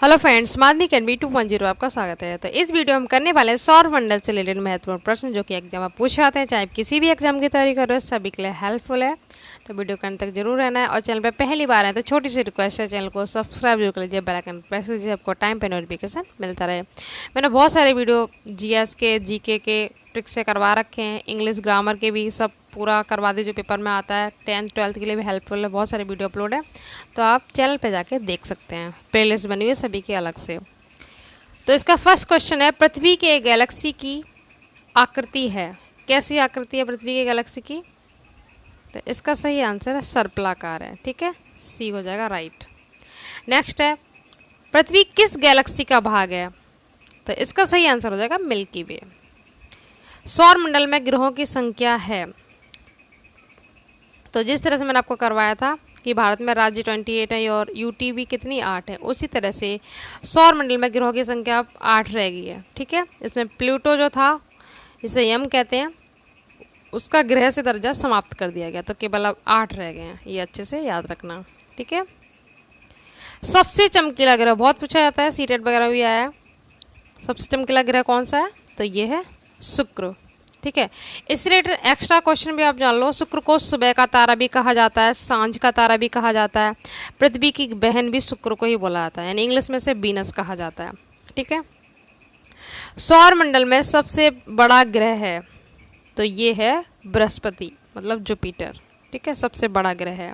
Hello friends, माध्यमिक NB 2.0 आपका स्वागत है। तो इस वीडियो हम करने वाले हैं सौर मंडल से रिलेटेड महत्वपूर्ण प्रश्न जो कि एग्जाम में पूछे जाते हैं। चाहे आप किसी भी एग्जाम की तैयारी कर रहे हो, सभी के लिए हेल्पफुल है। तो वीडियो के अंत तक जरूर रहना है और चैनल पे पहली बार है तो छोटी सी रिक्वेस्ट है, चैनल को सब्सक्राइब जरूर कर लीजिए, बेल आइकन प्रेस कीजिए, आपको टाइम पे नोटिफिकेशन मिलता रहे। मैंने बहुत सारे वीडियो जीएस के, जीके के ट्रिक से करवा रखे हैं, इंग्लिश ग्रामर के भी सब पूरा करवा दे जो पेपर में आता है। 10th 12th के लिए भी हेल्पफुल है, बहुत सारे वीडियो अपलोड है, तो आप चैनल पे जाके देख सकते हैं। प्लेलिस्ट बनी हुई है सभी की अलग से। तो इसका फर्स्ट क्वेश्चन है, पृथ्वी के गैलेक्सी की आकृति है। कैसी आकृति है पृथ्वी के गैलेक्सी की? तो इसका सही आंसर है सर्पलाकार है। ठीक है, सी हो जाएगा राइट। नेक्स्ट है, पृथ्वी किस गैलेक्सी का भाग है? तो इसका सही आंसर हो जाएगा मिल्की वे। सौर मंडल में ग्रहों की संख्या है। तो जिस तरह से मैंने आपको करवाया था कि भारत में राज्य 28 है और यूटी भी कितनी 8 है, उसी तरह से सौर मंडल में ग्रहों की संख्या अब 8 रह गई है। ठीक है, इसमें प्लूटो जो था, इसे यम कहते हैं, उसका ग्रह से दर्जा समाप्त कर दिया गया, तो केवल अब 8 रह गए हैं। ये अच्छे से याद रखना। ठीक है, सबसे चमकीला ग्रह बहुत पूछा जाता है, सीटेट वगैरह भी आया है। सबसे चमकीला ग्रह कौन सा है? तो ये है शुक्र। ठीक है, इस रिलेटेड एक्स्ट्रा क्वेश्चन भी आप जान लो। शुक्र को सुबह का तारा भी कहा जाता है, सांझ का तारा भी कहा जाता है। पृथ्वी की बहन भी शुक्र को ही बोला जाता है, यानी इंग्लिश में से वीनस कहा जाता है। ठीक है, सौर मंडल में सबसे बड़ा ग्रह है तो ये है बृहस्पति, मतलब जुपिटर। ठीक है, सबसे बड़ा ग्रह है।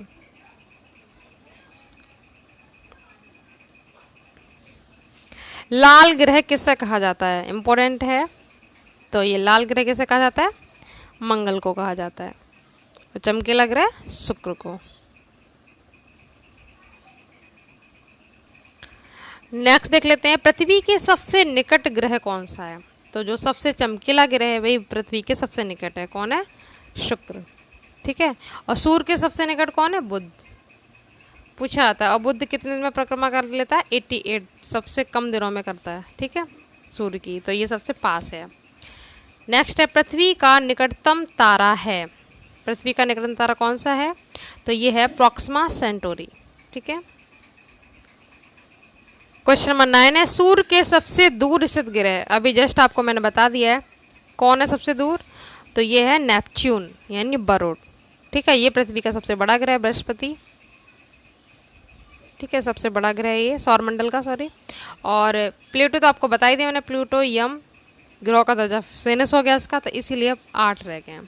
लाल ग्रह किससे कहा जाता है? इंपॉर्टेंट है। तो ये लाल ग्रह किसे कहा जाता है? मंगल को कहा जाता है। तो चमकीला ग्रह शुक्र को। नेक्स्ट देख लेते हैं, पृथ्वी के सबसे निकट ग्रह कौन सा है? तो जो सबसे चमकीला ग्रह है वही पृथ्वी के सबसे निकट है। कौन है? शुक्र। ठीक है, और सूर्य के सबसे निकट कौन है? बुध। पूछा जाता है। और बुध कितने दिन में परिक्रमा कर लेता है? 88, सबसे कम दिनों में करता है। ठीक है, सूर्य की, तो ये सबसे पास है। नेक्स्ट है, पृथ्वी का निकटतम तारा है। पृथ्वी का निकटतम तारा कौन सा है? तो ये है प्रॉक्सिमा सेंटोरी। ठीक है, क्वेश्चन नंबर 9 है, सूर्य के सबसे दूर स्थित ग्रह, अभी जस्ट आपको मैंने बता दिया है कौन है सबसे दूर, तो ये है नेपच्यून यानी बरोड। ठीक है, ये पृथ्वी का सबसे बड़ा ग्रह है, बृहस्पति। ठीक है, सबसे बड़ा ग्रह है ये सौरमंडल का, सॉरी। और प्लूटो तो आपको बता ही दिया मैंने, प्लूटो यम ग्रह का दर्जा सेनस हो गया इसका, तो इसीलिए अब 8 रह गए हैं।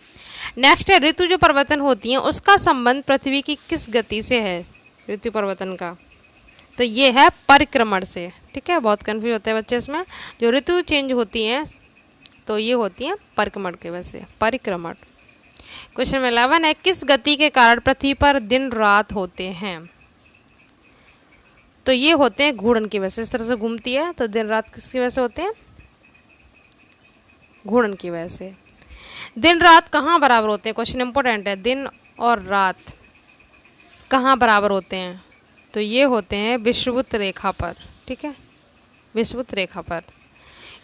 नेक्स्ट है, ऋतु जो परिवर्तन होती है उसका संबंध पृथ्वी की किस गति से है? ऋतु परिवर्तन का, तो ये है परिक्रमण से। ठीक है, बहुत कंफ्यूज होते हैं बच्चे इसमें। जो ऋतु चेंज होती हैं तो ये होती हैं परिक्रमण के वजह से, परिक्रमण। क्वेश्चन नंबर 11 है, किस गति के कारण पृथ्वी पर दिन रात होते हैं? तो ये होते हैं घूर्णन की वजह से, इस तरह से घूमती है, तो दिन रात किसकी वजह से होते हैं? घूर्णन की वजह से। दिन रात कहाँ बराबर होते हैं? क्वेश्चन इंपॉर्टेंट है, दिन और रात कहाँ बराबर होते हैं? तो ये होते हैं विषुवत रेखा पर। ठीक है, विषुवत रेखा पर।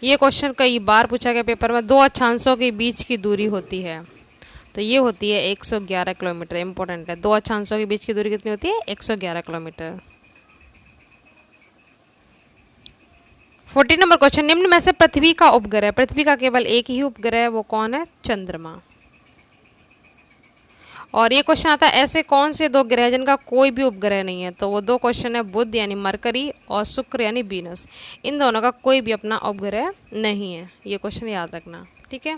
ये क्वेश्चन कई बार पूछा गया पेपर में। 2 अक्षांशों के बीच की दूरी होती है, तो ये होती है 111 किलोमीटर। इंपॉर्टेंट है, 2 अक्षांशों के बीच की दूरी कितनी होती है? 111 किलोमीटर। 14 नंबर क्वेश्चन, निम्न में से पृथ्वी का उपग्रह, पृथ्वी का केवल एक ही उपग्रह है, वो कौन है? चंद्रमा। और ये क्वेश्चन आता है, ऐसे कौन से 2 ग्रह जिनका कोई भी उपग्रह नहीं है? तो वो 2 क्वेश्चन है, बुध यानी मरकरी और शुक्र यानी वीनस। इन दोनों का कोई भी अपना उपग्रह नहीं है। ये क्वेश्चन याद रखना। ठीक है,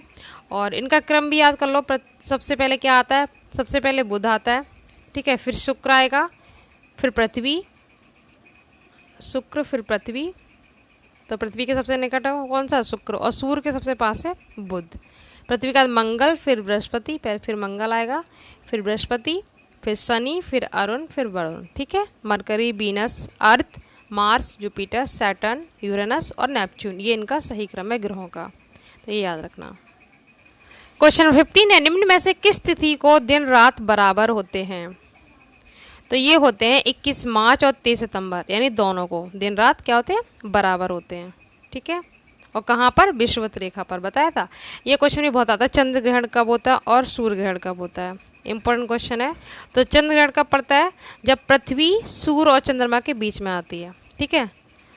और इनका क्रम भी याद कर लो। सबसे पहले क्या आता है? सबसे पहले बुध आता है। ठीक है, फिर शुक्र आएगा, फिर पृथ्वी, शुक्र फिर पृथ्वी। तो पृथ्वी के सबसे निकट है कौन सा? शुक्र। और सूर्य के सबसे पास है बुध। पृथ्वी का मंगल, फिर बृहस्पति, फिर मंगल आएगा, फिर बृहस्पति, फिर शनि, फिर अरुण, फिर वरुण। ठीक है, मरकरी, वीनस, अर्थ, मार्स, जुपिटर, सैटर्न, यूरेनस और नेपच्यून, ये इनका सही क्रम है ग्रहों का, तो ये याद रखना। क्वेश्चन 15 है, निम्न में से किस तिथि को दिन रात बराबर होते हैं? तो ये होते हैं 21 मार्च और 23 सितंबर, यानी दोनों को दिन रात क्या होते हैं? बराबर होते हैं। ठीक है, और कहाँ पर? विषुवत रेखा पर, बताया था। ये क्वेश्चन भी बहुत आता है, चंद्र ग्रहण कब होता है और सूर्य ग्रहण कब होता है? इंपॉर्टेंट क्वेश्चन है। तो चंद्र ग्रहण कब पड़ता है? जब पृथ्वी सूर्य और चंद्रमा के बीच में आती है। ठीक है,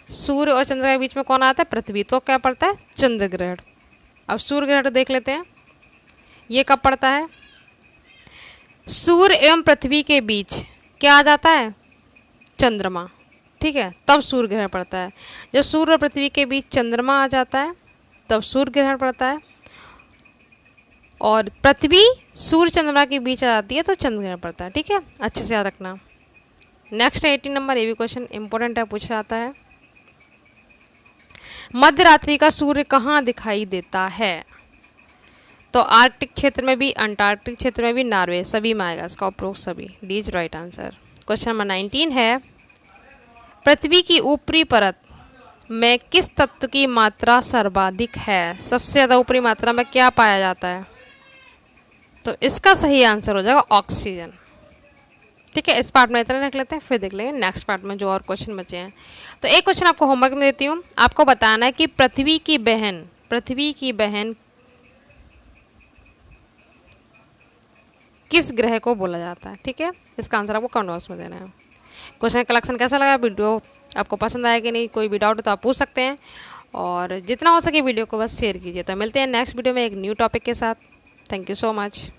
सूर्य और चंद्र के बीच में कौन आता है? पृथ्वी। तो क्या पड़ता है? चंद्र ग्रहण। अब सूर्य ग्रहण देख लेते हैं, ये कब पड़ता है? सूर्य एवं पृथ्वी के बीच क्या आ जाता है? चंद्रमा। ठीक है, तब सूर्य ग्रहण पड़ता है। जब सूर्य और पृथ्वी के बीच चंद्रमा आ जाता है तब सूर्य ग्रहण पड़ता है, और पृथ्वी सूर्य चंद्रमा के बीच आ जाती है तो चंद्र ग्रहण पड़ता है। ठीक है, अच्छे से याद रखना। नेक्स्ट 18 नंबर, ये भी क्वेश्चन इंपॉर्टेंट है, पूछा जाता है। मध्य रात्रि का सूर्य कहाँ दिखाई देता है? तो आर्कटिक क्षेत्र में भी, अंटार्कटिक क्षेत्र में भी, नॉर्वे, सभी में आएगा इसका उपरोक्त सभी। D is right answer. Question number 19 है, पृथ्वी की ऊपरी परत में किस तत्व की मात्रा सर्वाधिक है? सबसे ज़्यादा ऊपरी मात्रा में क्या पाया जाता है? तो इसका सही आंसर हो जाएगा ऑक्सीजन। ठीक है, इस पार्ट में इतना रख लेते हैं, फिर देख लेंगे नेक्स्ट पार्ट में जो और क्वेश्चन बचे हैं। तो एक क्वेश्चन आपको होमवर्क में देती हूँ, आपको बताना है कि पृथ्वी की बहन किस ग्रह को बोला जाता है? ठीक है, इसका आंसर आपको कमेंट बॉक्स में देना है। क्वेश्चन कलेक्शन कैसा लगा, वीडियो आपको पसंद आया कि नहीं, कोई भी डाउट है तो आप पूछ सकते हैं, और जितना हो सके वीडियो को बस शेयर कीजिए। तो मिलते हैं नेक्स्ट वीडियो में एक न्यू टॉपिक के साथ। Thank you so much.